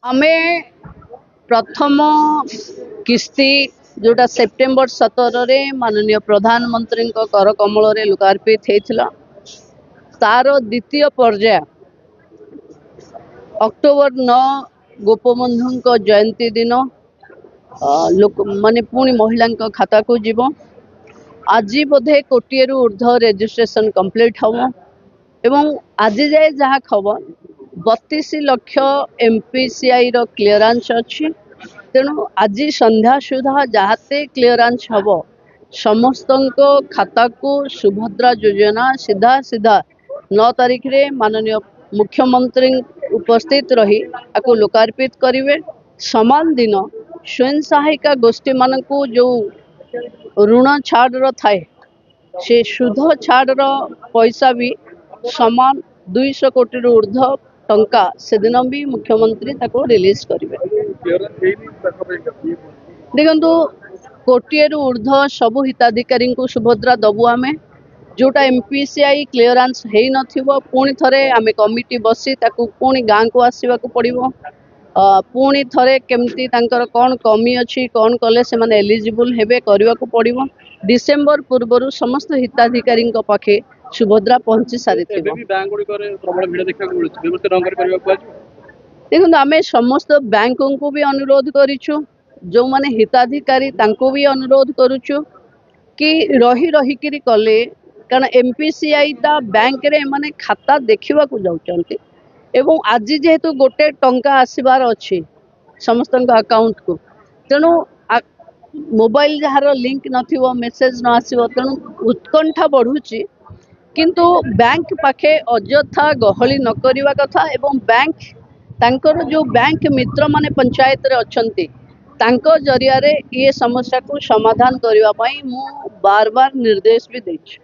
आमे प्रथम किस्ती जोटा सेप्टेम्बर 17 रे माननीय प्रधानमंत्री कर कमल रे लोकार्पित होता तार द्वितीय पर्याय अक्टोबर 9 गोपबंधु जयंती दिन लोक माने पुणी महिला खाता को जीव आज बोधे कोटिए ऊर्ध्व रेजिस्ट्रेशन कंप्लीट हम एवं आज जाए जहाँ खबर 32 लाख एमपीसीआई रो क्लीयरेंस अच्छी तेणु आज संध्या सुधा जहाते क्लीयरेंस हम समस्त खाता को सुभद्रा योजना सीधा सीधा 9 तारीख रे माननीय मुख्यमंत्री उपस्थित रही आपको लोकार्पित करेंगे। समान दिन स्वयं सहायिका गोष्ठी मान को जो ऋण छाड़ थाए से सुध छाड़ पैसा भी समान 200 कोटी ऊर्ध्व टंका से दिन भी मुख्यमंत्री ताको रिलीज करेंगे। देखो कोटिए ऊर्ध्व सबू हिताधिकारी को सुभद्रा दबू आमे जोटा एमपीसीआई क्लीयरेंस है पुणी थे आम कमिटी बसी पुणी गाँ को आसवा पड़ो पुणी थे केमती कौन कमी अच्छी कौन कले से माने एलिजिबल हेबे करने को पड़ो डिसेम्बर पूर्व समस्त हिताधिकारी पाखे सुभद्रा पहुंची सारी देखो आम समस्त बैंक को भी अनुरोध करूँ जो माने हिताधिकारी भी अनुरोध करुचु कि रही रहीकि कले कारण एमपीसीआई टा बैंक रे माने खाता देखा जाऊँच एवं आज जेहेतु गोटे टंका आसबार अच्छी समस्त अकाउंट को तेणु मोबाइल जार लिंक नथिबो मेसेज न आसीबो तेणु उत्कंठा बढ़ुची किंतु बैंक पाखे अଯଥା गहली न करिवा कथा एवं बैंक तांकर जो बैंक मित्र माने पंचायत रे अछंती तांको जरिया रे ये समस्या को समाधान करने मु बार बार निर्देश भी देछि।